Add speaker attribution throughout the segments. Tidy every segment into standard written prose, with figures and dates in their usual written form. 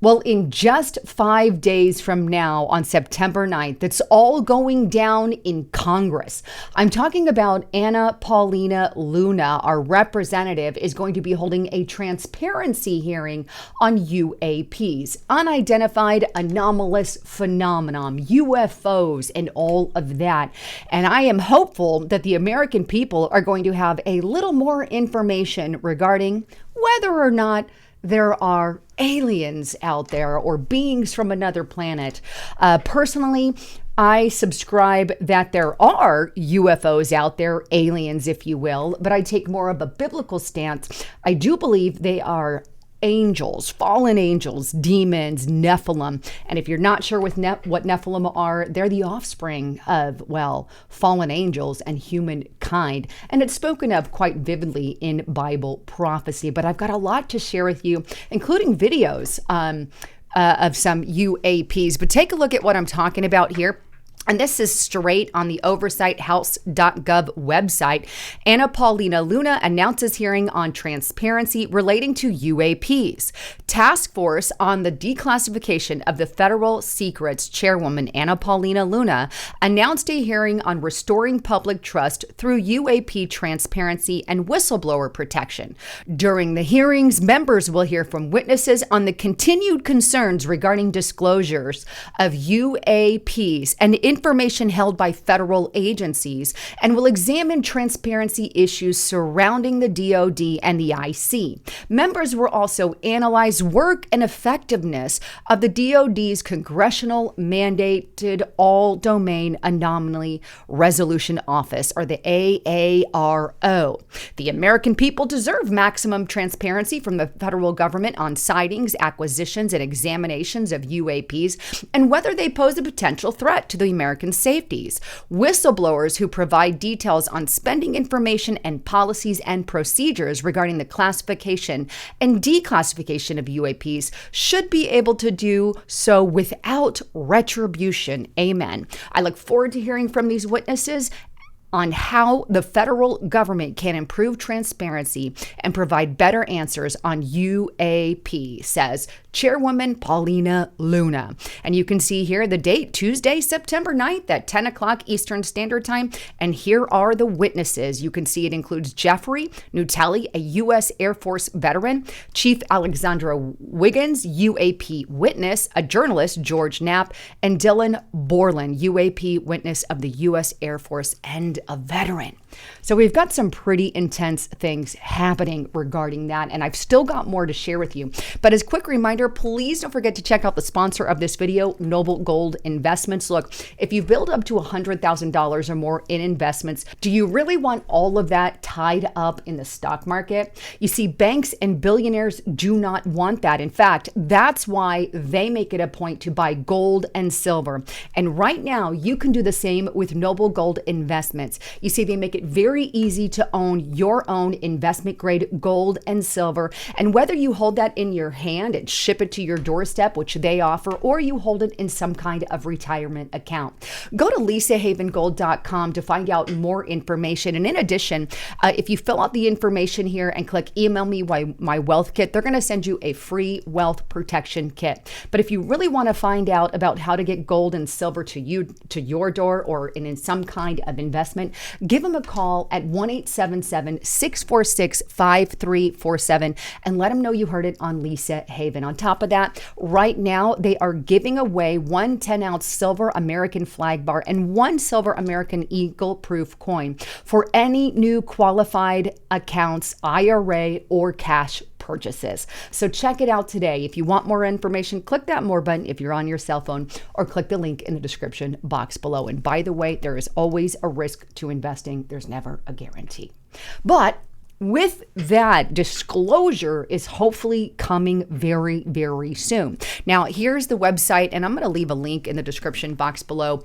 Speaker 1: Well, in just 5 days from now, on September 9th, it's all going down in Congress. I'm talking about Anna Paulina Luna. Our representative is going to be holding a transparency hearing on UAPs, unidentified anomalous phenomenon, UFOs, and all of that. And I am hopeful that the American people are going to have a little more information regarding whether or not there are aliens out there or beings from another planet. Personally, I subscribe that there are UFOs out there, aliens, if you will, but I take more of a biblical stance. I do believe they are angels, fallen angels, demons, Nephilim. And if you're not sure what Nephilim are, they're the offspring of, well, fallen angels and humankind. And it's spoken of quite vividly in Bible prophecy. But I've got a lot to share with you, including videos of some UAPs. But take a look at what I'm talking about here. And this is straight on the oversighthouse.gov website. Anna Paulina Luna announces hearing on transparency relating to UAPs. Task Force on the Declassification of the Federal Secrets Chairwoman Anna Paulina Luna announced a hearing on restoring public trust through UAP transparency and whistleblower protection. During the hearings, members will hear from witnesses on the continued concerns regarding disclosures of UAPs and information held by federal agencies, and will examine transparency issues surrounding the DoD and the IC. Members will also analyze work and effectiveness of the DoD's congressional mandated all-domain anomaly resolution office, or the AARO. The American people deserve maximum transparency from the federal government on sightings, acquisitions, and examinations of UAPs, and whether they pose a potential threat to the American safeties. Whistleblowers who provide details on spending information and policies and procedures regarding the classification and declassification of UAPs should be able to do so without retribution. Amen. I look forward to hearing from these witnesses on how the federal government can improve transparency and provide better answers on UAP, says Chairwoman Paulina Luna. And you can see here the date, Tuesday, September 9th at 10 o'clock Eastern Standard Time. And here are the witnesses. You can see it includes Jeffrey Nutelli, a U.S. Air Force veteran, Chief Alexandra Wiggins, UAP witness, a journalist, George Knapp, and Dylan Borland, UAP witness of the U.S. Air Force and a veteran. So we've got some pretty intense things happening regarding that, and I've still got more to share with you. But as a quick reminder, please don't forget to check out the sponsor of this video, Noble Gold Investments. Look, if you build up to $100,000 or more in investments, do you really want all of that tied up in the stock market? You see, banks and billionaires do not want that. In fact, that's why they make it a point to buy gold and silver. And right now, you can do the same with Noble Gold Investments. You see, they make it very easy to own your own investment grade gold and silver. And whether you hold that in your hand and ship it to your doorstep, which they offer, or you hold it in some kind of retirement account. Go to lisahavengold.com to find out more information. And in addition, if you fill out the information here and click email me my wealth kit, they're going to send you a free wealth protection kit. But if you really want to find out about how to get gold and silver to your door, or in some kind of investment, give them a call at 1-877-646-5347 and let them know you heard it on Lisa Haven. On top of that, right now they are giving away one 10-ounce silver American flag bar and one silver American Eagle proof coin for any new qualified accounts, IRA, or cash purchases. So check it out today. If you want more information, click that more button if you're on your cell phone, or click the link in the description box below. And by the way, there is always a risk to investing. There's never a guarantee. But with that, disclosure is hopefully coming very, very soon. Now, here's the website, and I'm going to leave a link in the description box below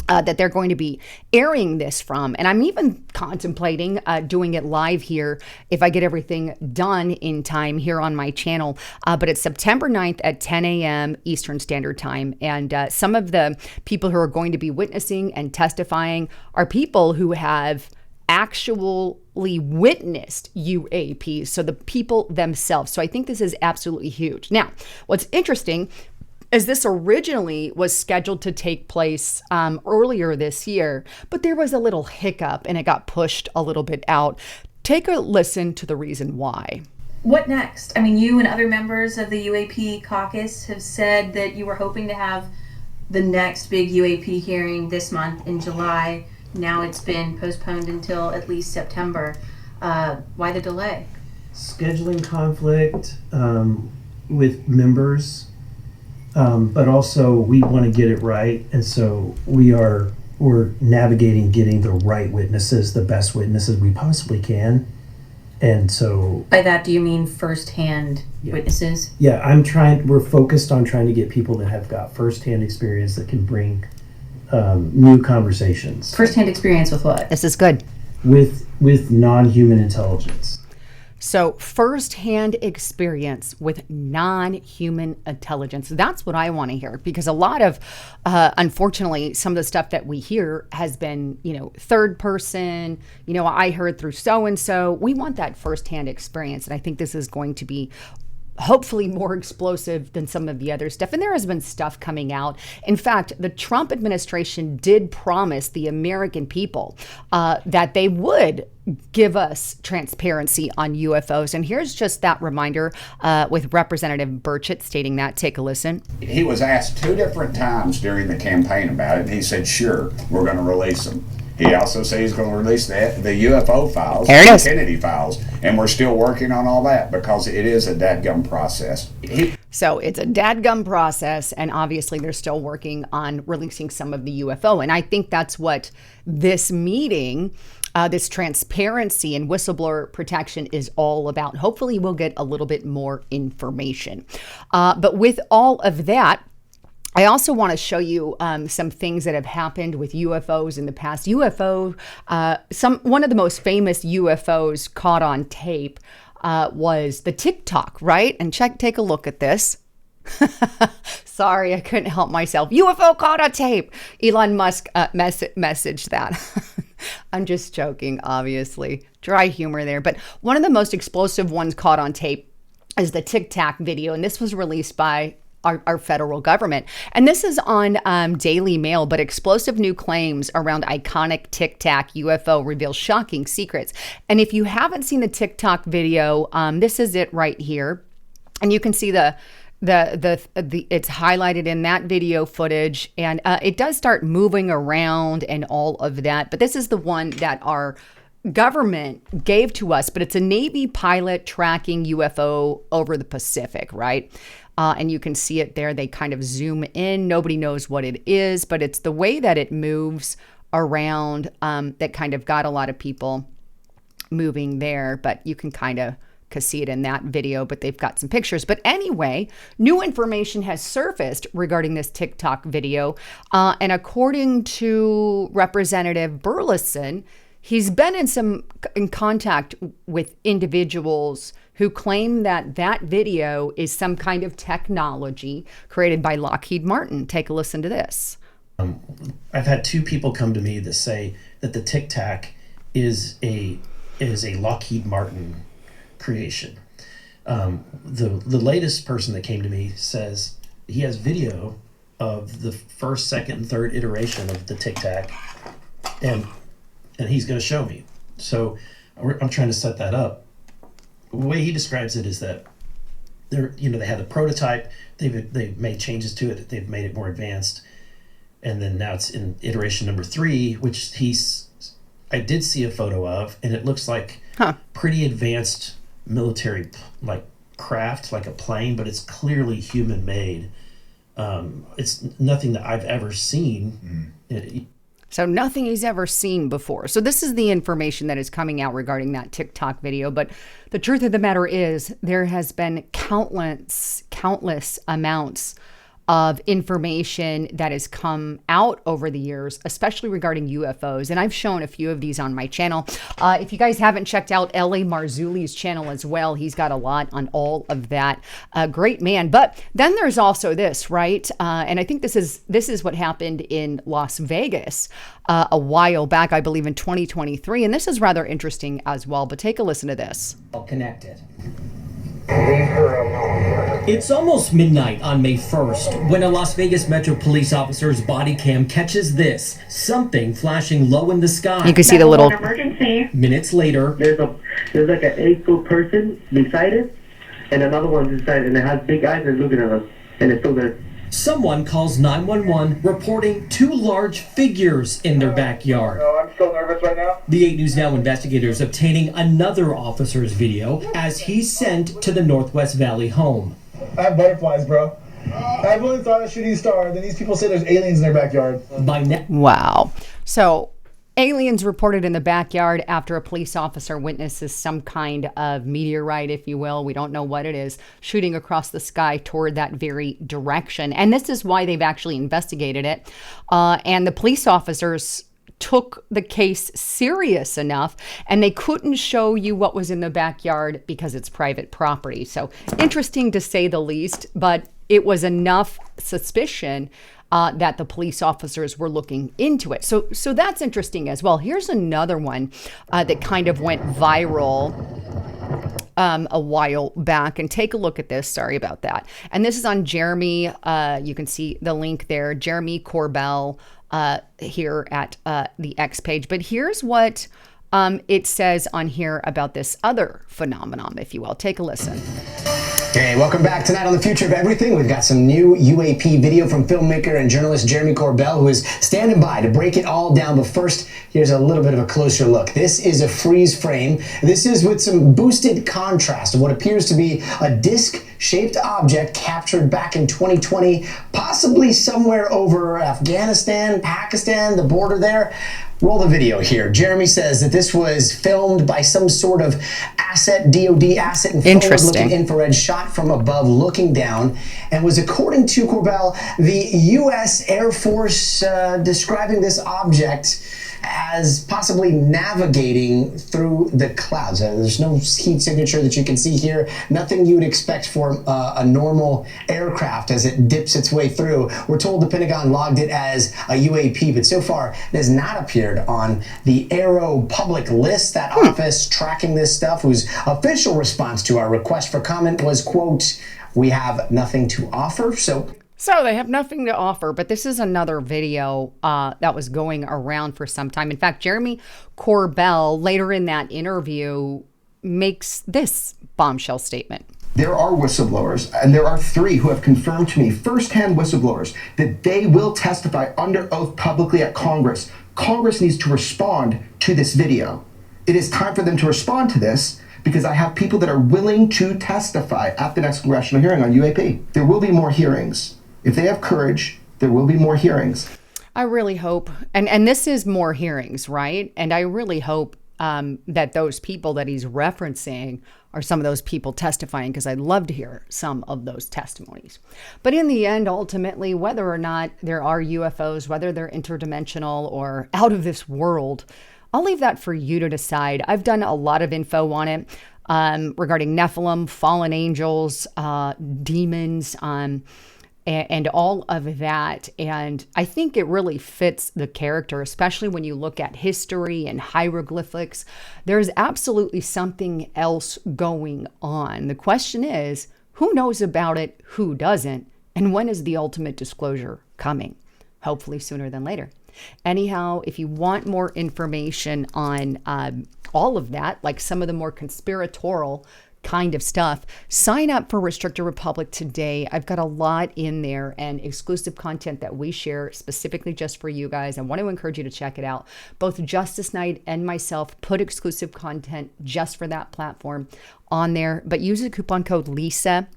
Speaker 1: that they're going to be airing this from. And I'm even contemplating doing it live here if I get everything done in time here on my channel. But it's September 9th at 10 a.m. Eastern Standard Time. And some of the people who are going to be witnessing and testifying are people who have actual directly witnessed UAPs, so the people themselves. So I think this is absolutely huge. Now, what's interesting is this originally was scheduled to take place earlier this year, but there was a little hiccup and it got pushed a little bit out. Take a listen to the reason why.
Speaker 2: What next? I mean, you and other members of the UAP caucus have said that you were hoping to have the next big UAP hearing this month in July. Now it's been postponed until at least September. Why the delay?
Speaker 3: Scheduling conflict with members, but also we want to get it right, and so we're navigating getting the right witnesses, the best witnesses we possibly can. And so
Speaker 2: by that, do you mean firsthand witnesses?
Speaker 3: Yeah, we're focused on trying to get people that have got firsthand experience that can bring new conversations.
Speaker 2: Firsthand experience with what?
Speaker 1: This is good.
Speaker 3: With non-human intelligence.
Speaker 1: So firsthand experience with non-human intelligence. That's what I want to hear, because a lot of, unfortunately, some of the stuff that we hear has been, third person, I heard through so-and-so. We want that firsthand experience. And I think this is going to be hopefully more explosive than some of the other stuff. And there has been stuff coming out. In fact, the Trump administration did promise the American people that they would give us transparency on UFOs. And here's just that reminder with Representative Burchett stating that. Take a listen.
Speaker 4: He was asked 2 different times during the campaign about it, and he said, sure, we're going to release them. He also said he's going to release the UFO files, the Kennedy files, and we're still working on all that because it is a dadgum process.
Speaker 1: So it's a dadgum process, and obviously they're still working on releasing some of the UFO. And I think that's what this meeting, this transparency and whistleblower protection is all about. Hopefully we'll get a little bit more information. But with all of that, I also want to show you some things that have happened with UFOs in the past. One of the most famous UFOs caught on tape was the Tic Tac, right? And take a look at this. Sorry, I couldn't help myself. UFO caught on tape. Elon Musk messaged that. I'm just joking, obviously. Dry humor there. But one of the most explosive ones caught on tape is the Tic Tac video. And this was released by our federal government. And this is on Daily Mail, but explosive new claims around iconic Tic Tac UFO reveal shocking secrets. And if you haven't seen the Tic Tac video, this is it right here. And you can see the it's highlighted in that video footage, and it does start moving around and all of that. But this is the one that our government gave to us, but it's a Navy pilot tracking UFO over the Pacific, right? And you can see it there. They kind of zoom in. Nobody knows what it is, but it's the way that it moves around that kind of got a lot of people moving there. But you can kind of see it in that video, but they've got some pictures. But anyway, new information has surfaced regarding this Tic Tac video. And according to Representative Burleson, he's been in contact with individuals who claim that video is some kind of technology created by Lockheed Martin. Take a listen to this.
Speaker 3: I've had 2 people come to me that say that the Tic Tac is a Lockheed Martin creation. The latest person that came to me says he has video of the first, second, and third iteration of the Tic Tac, and he's going to show me. So I'm trying to set that up. The way he describes it is that they had a prototype, they've made changes to it, they've made it more advanced, and then now it's in iteration number 3, which I did see a photo of, and it looks like pretty advanced military craft, like a plane, but it's clearly human made. It's nothing that I've ever seen.
Speaker 1: So nothing he's ever seen before. So this is the information that is coming out regarding that Tic Tac video. But the truth of the matter is there has been countless amounts of information that has come out over the years, especially regarding UFOs. And I've shown a few of these on my channel. If you guys haven't checked out L.A. Marzulli's channel as well, he's got a lot on all of that. Great man. But then there's also this, right? And I think this is what happened in Las Vegas a while back, I believe in 2023. And this is rather interesting as well. But take a listen to this.
Speaker 5: Connected. It's almost midnight on May 1st when a Las Vegas Metro police officer's body cam catches this, something flashing low in the sky.
Speaker 1: You can see the little
Speaker 6: emergency.
Speaker 5: Minutes later,
Speaker 6: There's like an 8-foot person beside it, and another one beside it, and it has big eyes and looking at us, and it's still there.
Speaker 5: someone calls 911 reporting two large figures in their backyard.
Speaker 7: No, I'm so nervous right now.
Speaker 5: The 8 News Now investigators obtaining another officer's video as he's sent to the Northwest Valley home.
Speaker 7: I have butterflies, bro. I've only thought a shooting star. Then these people say there's aliens in their backyard.
Speaker 1: Wow. So aliens reported in the backyard after a police officer witnesses some kind of meteorite, if you will. We don't know what it is, shooting across the sky toward that very direction. And this is why they've actually investigated it. And the police officers took the case serious enough, and they couldn't show you what was in the backyard because it's private property. So interesting to say the least, but it was enough suspicion that the police officers were looking into it. So that's interesting as well. Here's another one that kind of went viral a while back, and take a look at this. Sorry about that. And this is on Jeremy. You can see the link there, Jeremy Corbell here at the X page. But here's what it says on here about this other phenomenon, if you will. Take a listen.
Speaker 8: Hey, welcome back. Tonight on The Future of Everything, we've got some new UAP video from filmmaker and journalist Jeremy Corbell, who is standing by to break it all down. But first, here's a little bit of a closer look. This is a freeze frame. This is with some boosted contrast of what appears to be a disc-shaped object captured back in 2020, possibly somewhere over Afghanistan, Pakistan, the border there. Roll the video here. Jeremy says that this was filmed by some sort of DOD asset and forward-looking infrared shot from above looking down, and was, according to Corbell, the U.S. Air Force describing this object as possibly navigating through the clouds. There's no heat signature that you can see here. Nothing you would expect for a normal aircraft as it dips its way through. We're told the Pentagon logged it as a UAP, but so far it has not appeared on the Aero public list. That office tracking this stuff, whose official response to our request for comment was, quote, "We have nothing to offer."
Speaker 1: So they have nothing to offer, but this is another video that was going around for some time. In fact, Jeremy Corbell, later in that interview, makes this bombshell statement.
Speaker 9: There are whistleblowers, and there are 3 who have confirmed to me, first-hand whistleblowers, that they will testify under oath publicly at Congress. Congress needs to respond to this video. It is time for them to respond to this, because I have people that are willing to testify at the next congressional hearing on UAP. There will be more hearings. If they have courage, there will be more hearings.
Speaker 1: I really hope, and this is more hearings, right? And I really hope that those people that he's referencing are some of those people testifying, because I'd love to hear some of those testimonies. But in the end, ultimately, whether or not there are UFOs, whether they're interdimensional or out of this world, I'll leave that for you to decide. I've done a lot of info on it regarding Nephilim, fallen angels, demons, and all of that. And I think it really fits the character, especially when you look at history and hieroglyphics. There's absolutely something else going on. The question is, who knows about it, who doesn't, and when is the ultimate disclosure coming? Hopefully sooner than later. Anyhow, if you want more information on all of that, like some of the more conspiratorial kind of stuff, sign up for Restricted Republic today. I've got a lot in there and exclusive content that we share specifically just for you guys. I want to encourage you to check it out. Both Justice Knight and myself put exclusive content just for that platform on there, but use the coupon code LISA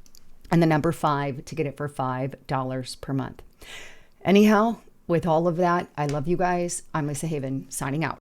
Speaker 1: and the number 5 to get it for $5 per month. Anyhow, with all of that, I love you guys. I'm Lisa Haven, signing out.